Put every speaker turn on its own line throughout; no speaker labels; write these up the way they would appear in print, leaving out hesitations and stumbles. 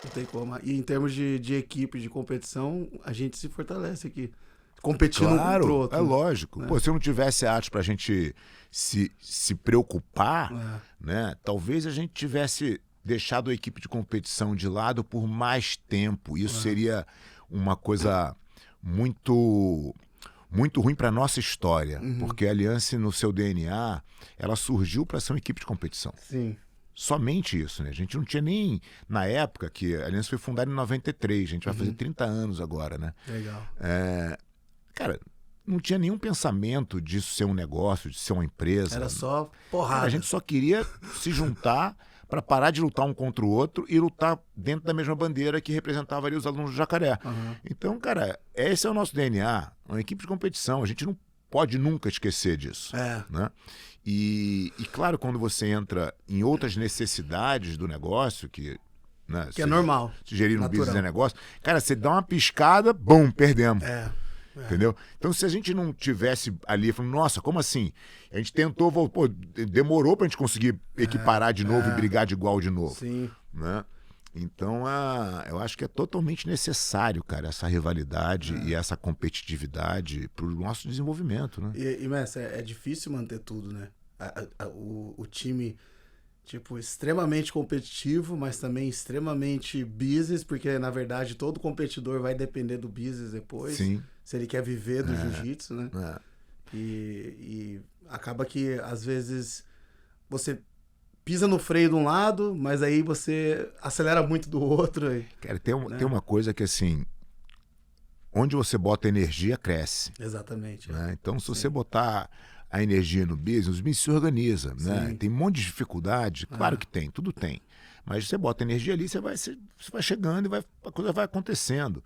Não tem como. E em termos de equipe, de competição, a gente se fortalece aqui. Competindo um contra o outro.
É lógico. Pô, se eu não tivesse atos pra gente se preocupar, né? Talvez a gente tivesse deixado a equipe de competição de lado por mais tempo. Isso seria uma coisa muito ruim para nossa história, porque a Aliança, no seu DNA, ela surgiu para ser uma equipe de competição.
Sim.
Somente isso, né? A gente não tinha nem... Na época que a Aliança foi fundada em 93, a gente vai fazer 30 anos agora, né?
Legal.
Cara, não tinha nenhum pensamento disso ser um negócio, de ser uma empresa.
Era só porrada.
Cara, a gente só queria se juntar para parar de lutar um contra o outro e lutar dentro da mesma bandeira que representava ali os alunos do Jacaré. Então, cara, esse é o nosso DNA, uma equipe de competição. A gente não pode nunca esquecer disso. Né? E claro, quando você entra em outras necessidades do negócio, que
é normal.
Se gerir no business é negócio, cara, você dá uma piscada, bum, perdemos. Entendeu? Então, se a gente não tivesse ali falando, nossa, como assim? A gente tentou, pô, demorou pra gente conseguir equiparar de novo e brigar de igual de novo.
Sim.
Né? Então, eu acho que é totalmente necessário, cara, essa rivalidade e essa competitividade pro nosso desenvolvimento, né?
E Mestre, é difícil manter tudo, né? O time, tipo, extremamente competitivo, mas também extremamente business, porque, na verdade, todo competidor vai depender do business depois.
Sim.
Se ele quer viver do jiu-jitsu, né? E acaba que, às vezes, você pisa no freio de um lado, mas aí você acelera muito do outro.
Cara, tem uma coisa que, assim, onde você bota energia, cresce.
Exatamente.
Né? Então, se você botar a energia no business, o business se organiza. Né? Tem um monte de dificuldade, claro que tem, tudo tem. Mas você bota energia ali, você vai chegando e a coisa vai acontecendo.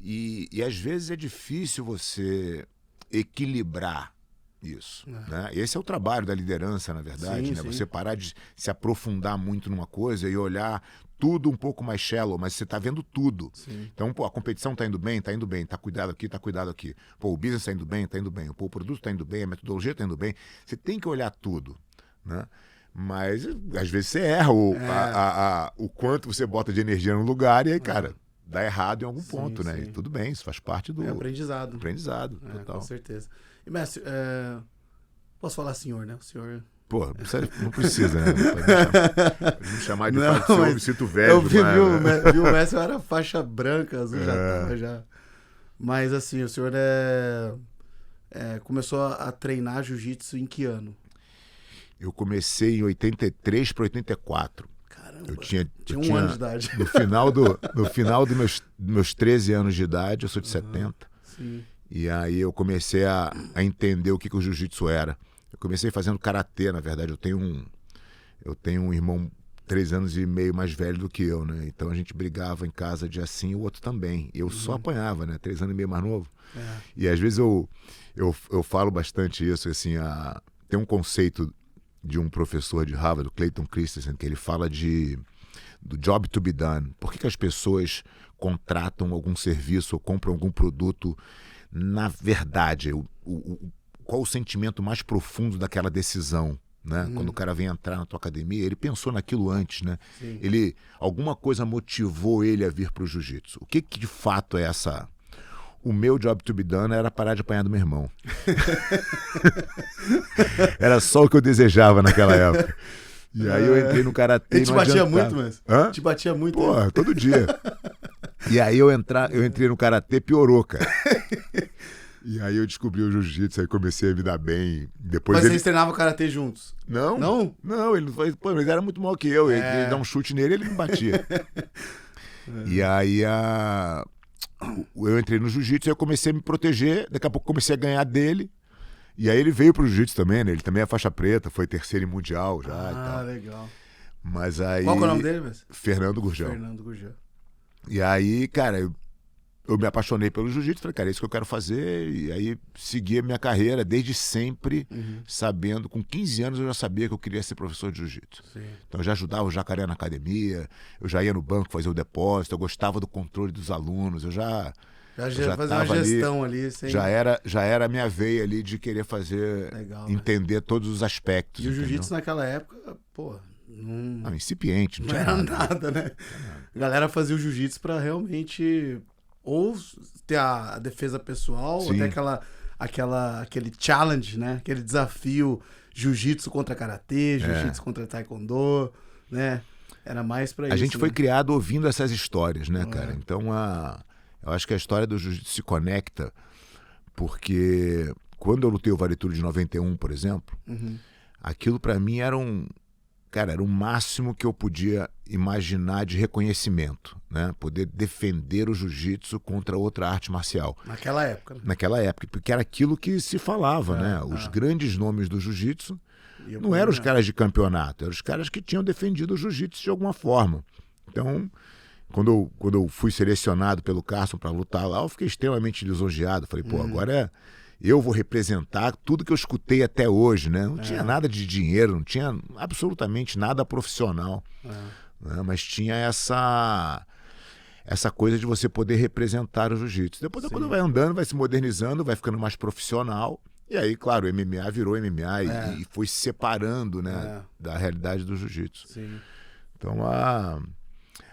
E às vezes é difícil você equilibrar isso. Né? Esse é o trabalho da liderança, na verdade. Né? Você parar de se aprofundar muito numa coisa e olhar tudo um pouco mais shallow, mas você está vendo tudo. Então, pô, a competição está indo bem, está cuidado aqui. Pô, o business está indo bem. Pô, o produto está indo bem, a metodologia está indo bem. Você tem que olhar tudo. Né? Mas às vezes você erra o quanto você bota de energia no lugar e aí, cara, dá errado em algum ponto, né? E tudo bem, isso faz parte do
aprendizado.
Aprendizado, total.
Com certeza. E, mestre, posso falar senhor, né? O senhor...
Pô, não precisa, né? Pode me chamar de pai do senhor, eu me sinto velho.
Eu vi o mestre, eu era faixa branca, azul, já tava já. Mas assim, o senhor começou a treinar jiu-jitsu em que ano?
Eu comecei em 83 para 84.
Caramba,
eu tinha
um ano de idade.
No final dos meus 13 anos de idade, eu sou de 70.
Sim.
E aí eu comecei a entender o que o jiu-jitsu era. Eu comecei fazendo karatê, na verdade. Eu tenho um irmão 3 anos e meio mais velho do que eu, né? Então a gente brigava em casa dia sim e o outro também. Eu só apanhava, né? 3 anos e meio mais novo. E às vezes eu falo bastante isso, assim, tem um conceito de um professor de Harvard, o Clayton Christensen, que ele fala do job to be done. Por que as pessoas contratam algum serviço ou compram algum produto? Na verdade, qual o sentimento mais profundo daquela decisão? Né? Quando o cara vem entrar na tua academia, ele pensou naquilo antes, né? Alguma coisa motivou ele a vir para o jiu-jitsu. O que de fato é essa... O meu job to be done era parar de apanhar do meu irmão. Era só o que eu desejava naquela época. E aí eu entrei no karatê.
Ele te batia muito, mas? Te batia muito?
Pô, todo dia. E aí eu entrei no karatê, piorou, cara. E aí eu descobri o jiu-jitsu, aí comecei a me dar bem. Depois
mas vocês treinavam karatê juntos?
Não.
Não?
Não, ele era muito maior que eu. Ele dá um chute nele, ele me batia. E aí eu entrei no jiu-jitsu, aí eu comecei a me proteger, daqui a pouco comecei a ganhar dele. E aí ele veio pro jiu-jitsu também, né? Ele também é faixa preta, foi terceiro em mundial já e tal.
Legal.
Mas aí...
Qual que é o nome dele mesmo?
Fernando Gurgel.
Fernando Gurgel.
E aí, cara, eu me apaixonei pelo jiu-jitsu, falei, cara, é isso que eu quero fazer. E aí segui a minha carreira desde sempre, sabendo, com 15 anos eu já sabia que eu queria ser professor de jiu-jitsu. Então eu já ajudava o Jacaré na academia, eu já ia no banco fazer o depósito, eu gostava do controle dos alunos, eu já
fazia uma gestão ali. Sem...
Já era a minha veia ali de querer fazer, entender todos os aspectos.
E o jiu-jitsu naquela época, pô...
Não, incipiente.
Não era nada, né? A galera fazia o jiu-jitsu pra realmente ou ter a defesa pessoal, ou
Sim.
ter aquele challenge, né? Aquele desafio jiu-jitsu contra karatê, jiu-jitsu contra taekwondo, né? Era mais pra isso.
A gente foi
né?
criado ouvindo essas histórias, né, cara? Então, eu acho que a história do jiu-jitsu se conecta porque quando eu lutei o Vale Tudo de 91, por exemplo, aquilo pra mim era era o máximo que eu podia imaginar de reconhecimento, né? Poder defender o jiu-jitsu contra outra arte marcial.
Naquela época. Né?
Naquela época, porque era aquilo que se falava, né? Os grandes nomes do jiu-jitsu não eram os caras de campeonato, eram os caras que tinham defendido o jiu-jitsu de alguma forma. Então, quando eu fui selecionado pelo Carson para lutar lá, eu fiquei extremamente lisonjeado. Falei, pô, agora eu vou representar tudo que eu escutei até hoje, né? Não tinha nada de dinheiro, não tinha absolutamente nada profissional, né? Mas tinha essa coisa de você poder representar o jiu-jitsu. Depois, quando vai andando, vai se modernizando, vai ficando mais profissional. E aí, claro, o MMA virou MMA e foi se separando, né, da realidade do jiu-jitsu.
Sim.
Então,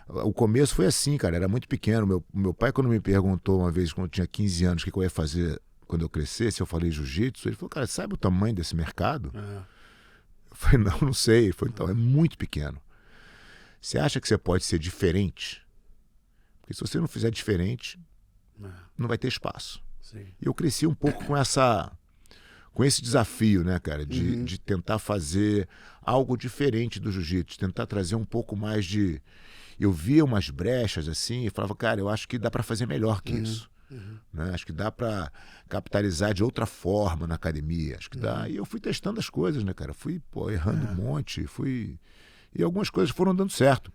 o começo foi assim, cara, era muito pequeno. Meu pai, quando me perguntou uma vez, quando eu tinha 15 anos, o que eu ia fazer quando eu crescesse, eu falei jiu-jitsu, ele falou, cara, sabe o tamanho desse mercado? Eu falei, não sei. Ele falou, então, é muito pequeno. Você acha que você pode ser diferente? Porque se você não fizer diferente, não vai ter espaço.
Sim.
E eu cresci um pouco com esse desafio, né, cara, de tentar fazer algo diferente do jiu-jitsu, tentar trazer um pouco mais de... Eu via umas brechas assim e falava, cara, eu acho que dá para fazer melhor que isso. Né? Acho que dá para capitalizar de outra forma na academia. Acho que dá. E eu fui testando as coisas, né, cara? Fui errando um monte, E algumas coisas foram dando certo.